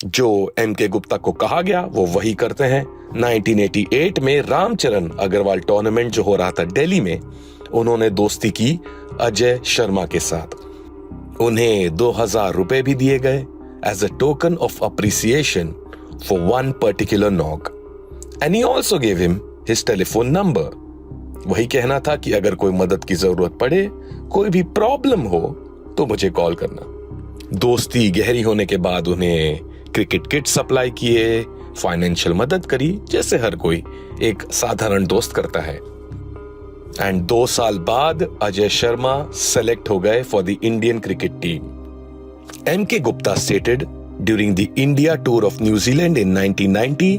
जो M K Gupta को कहा गया वो वही करते हैं। 1988 में रामचरण अग्रवाल टूर्नामेंट जो हो रहा था दिल्ली में, उन्होंने दोस्ती की अजय शर्मा के साथ। उन्हें 2000 रुपए भी दिए गए as a token of appreciation for one particular knock, and he also gave him his telephone number. वही कहना था कि अगर कोई मदद की जरूरत पड़े, कोई भी प्रॉब्लम हो तो मुझे कॉल करना। दोस्ती गहरी होने के बाद उन्हें क्रिकेट किट सप्लाई किए, फाइनेंशियल मदद करी, जैसे हर कोई एक साधारण दोस्त करता है। एंड 2 साल बाद अजय शर्मा सेलेक्ट हो गए for the Indian cricket team. M K Gupta stated during the India tour of New Zealand in 1990,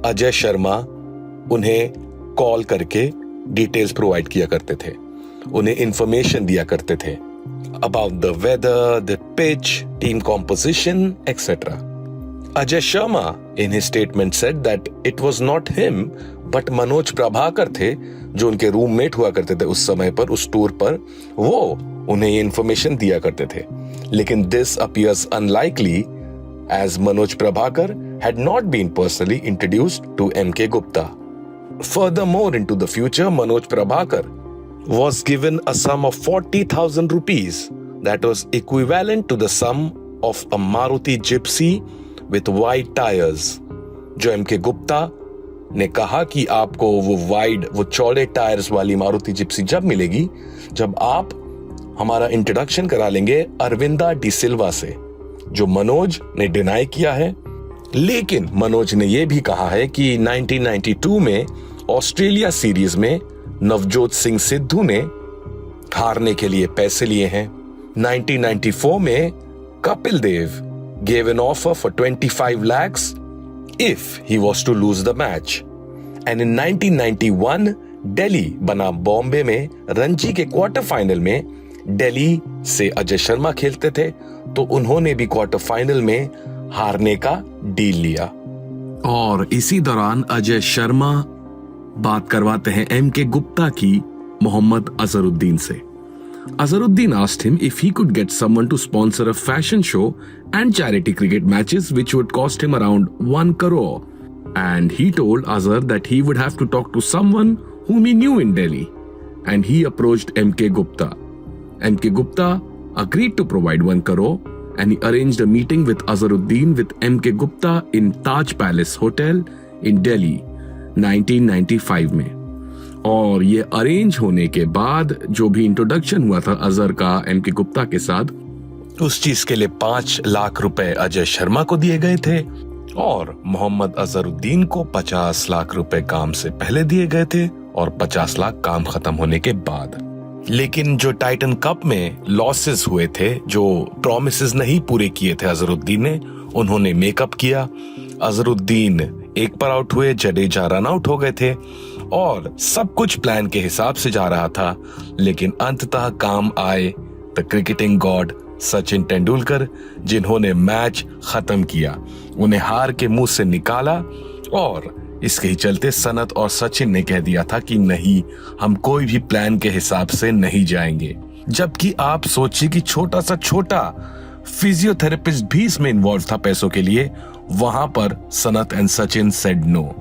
Ajay Sharma उन्हें कॉल करके डिटेल्स प्रोवाइड किया करते थे, उन्हें इंफॉर्मेशन दिया करते थे about the weather, the pitch, team composition etcetera. Ajay Sharma in his statement said that it was not him but Manoj Prabhakar थे जो उनके रूममेट हुआ करते थे उस समय पर, उस टूर पर, वो उन्हें ये इंफॉर्मेशन दिया करते थे। लेकिन this appears unlikely as Manoj Prabhakar had not been personally introduced to M.K. Gupta. Furthermore, into the future, Manoj Prabhakar was given a sum of 40,000 rupees that was equivalent to the sum of a Maruti Gypsy with wide tires. जो M.K. Gupta ने कहा कि आपको वो चौड़े tyres वाली Maruti Gypsy जब मिलेगी, जब आप हमारा इंट्रोडक्शन करा लेंगे अरविंदा डी सिल्वा से, जो मनोज ने डिनाई किया है। लेकिन मनोज ने यह भी कहा है कि 1992 में ऑस्ट्रेलिया सीरीज में नवजोत सिंह सिद्धू ने हारने के लिए पैसे लिए हैं। 1994 में Kapil Dev gave an offer for 25 lakhs if he was to lose the match. And in 1991 Delhi बना बॉम्बे में रणजी के क्वार्टर फाइनल में दिल्ली से अजय शर्मा खेलते थे, तो उन्होंने भी क्वार्टर फाइनल में हारने का डील लिया। और इसी दौरान अजय शर्मा बात करवाते हैं एम के गुप्ता की मोहम्मद अजहरुद्दीन से। Azharuddin asked him if he could get someone to sponsor a fashion show and charity cricket matches which would cost him around 1 crore. And he told Azhar that he would have to talk to someone whom he knew in Delhi. And he approached M.K. Gupta. M.K. Gupta agreed to provide 1 crore and he arranged a meeting with Azharuddin with M.K. Gupta in Taj Palace Hotel in Delhi 1995 में। और ये arrange होने के बाद जो भी introduction हुआ था अजहर का एम के गुप्ता के साथ, उस चीज के लिए 5 लाख रुपए अजय शर्मा को दिए गए थे और मोहम्मद अजहरुद्दीन को 50 लाख रुपए काम से पहले दिए गए थे और 50 लाख काम खत्म होने के बाद। लेकिन जो टाइटन कप में लॉसेस हुए थे, जो प्रॉमिसेस नहीं पूरे किए थे अजहरुद्दीन ने, उन्होंने मेकअप किया। अजहरुद्दीन 1 पर आउट हुए, जडेजा रन आउट हो गए थे और सब कुछ प्लान के हिसाब से जा रहा था। लेकिन अंततः काम आए the cricketing God Sachin Tendulkar, जिन्होंने मैच खत्म किया, उन्हें हार के मुंह से निकाला। और इसके ही चलते सनत और सचिन ने कह दिया था कि नहीं, हम कोई भी प्लान के हिसाब से नहीं जाएंगे। जबकि आप सोचिए कि छोटा सा छोटा फिजियोथेरेपिस्ट भी इसमें इन्वॉल्व था पैसों के लिए, वहां पर Sanath and Sachin said no.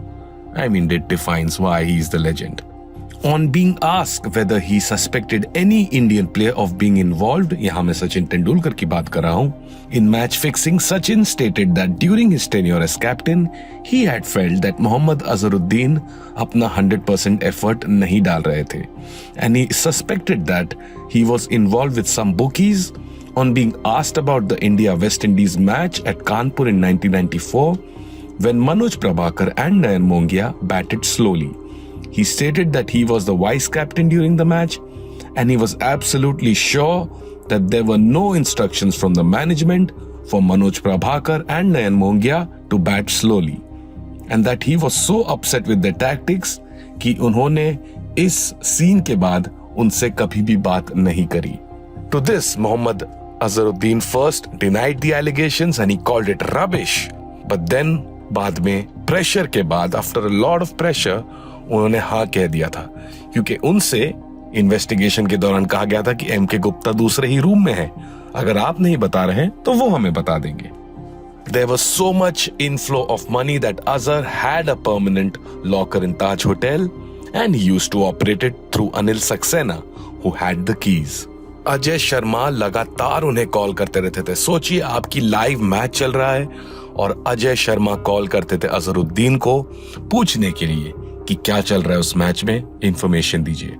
I mean, that defines why he is the legend. On being asked whether he suspected any Indian player of being involved, यहाँ मैं सचिन तेंदुलकर की बात कर रहा हूँ, in match fixing, Sachin stated that during his tenure as captain, he had felt that Mohammad Azharuddin अपना 100% effort नहीं डाल रहे थे, and he suspected that he was involved with some bookies. On being asked about the India-West Indies match at Kanpur in 1994, when Manoj Prabhakar and Nayan Mongia batted slowly, he stated that he was the vice captain during the match and he was absolutely sure that there were no instructions from the management for Manoj Prabhakar and Nayan Mongia to bat slowly, and that he was so upset with their tactics कि उन्होंने इस scene के बाद उनसे कभी भी बात नहीं करी। To this, Mohammad Azharuddin first denied the allegations and he called it rubbish, but then बाद में प्रेशर के बाद, after a lot of pressure, उन्होंने हाँ कह दिया था, क्योंकि उनसे इन्वेस्टिगेशन के दौरान कहा गया था कि एम के गुप्ता दूसरे ही रूम में है, अगर आप नहीं बता रहे तो वो हमें बता देंगे। There was so much inflow of money that Azhar had a permanent locker in Taj Hotel and he used to operate it through Anil Saxena, who had the keys. Ajay Sharma लगातार उन्हें कॉल करते रहते थे। सोचिए, आपकी लाइव मैच चल रहा है और अजय शर्मा कॉल करते थे अजहरुद्दीन को पूछने के लिए कि क्या चल रहा है उस मैच में, इंफॉर्मेशन दीजिए।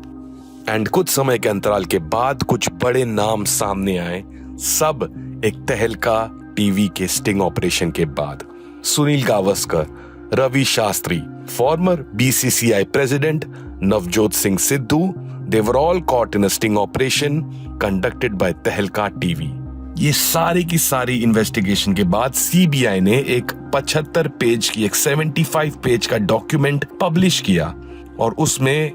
एंड कुछ समय के अंतराल के बाद कुछ बड़े नाम सामने आए, सब एक तहलका टीवी के स्टिंग ऑपरेशन के बाद। Sunil Gavaskar, Ravi Shastri, former BCCI president Navjot Singh Sidhu, they were all caught in a sting operation conducted by तहलका टीवी। ये सारी की सारी इन्वेस्टिगेशन के बाद सीबीआई ने एक 75 पेज की, एक 75 पेज का डॉक्यूमेंट पब्लिश किया और उसमें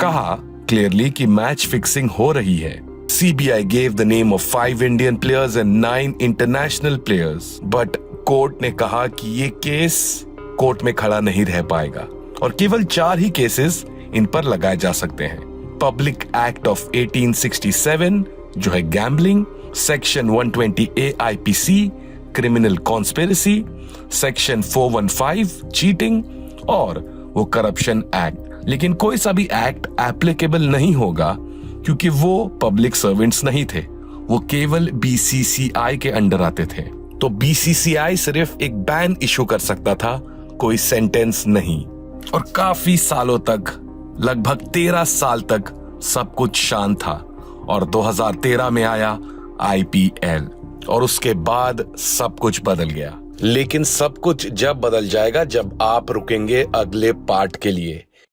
कहा क्लियरली कि मैच फिक्सिंग हो रही है। CBI gave the name of 5 Indian players and 9 international players, but court ने कहा कि ये केस कोर्ट में खड़ा नहीं रह पाएगा और केवल 4 ही केसेस इन पर लगाए जा सकते हैं। पब्लिक एक्ट ऑफ 1867 जो है gambling, section 120A IPC criminal conspiracy, section 415 cheating और वो करप्शन एक्ट। लेकिन कोई सा भी एक्ट एप्लीकेबल नहीं होगा क्योंकि वो पब्लिक सर्वेंट्स नहीं थे, वो केवल बीसीसीआई के अंडर आते थे। तो बीसीसीआई सिर्फ एक बैन इशू कर सकता था, कोई सेंटेंस नहीं। और काफी सालों तक, लगभग 13 साल तक सब कुछ शांत था और 2013 में आया IPL और उसके बाद सब कुछ बदल गया। लेकिन सब कुछ जब बदल जाएगा जब आप रुकेंगे अगले पार्ट के लिए।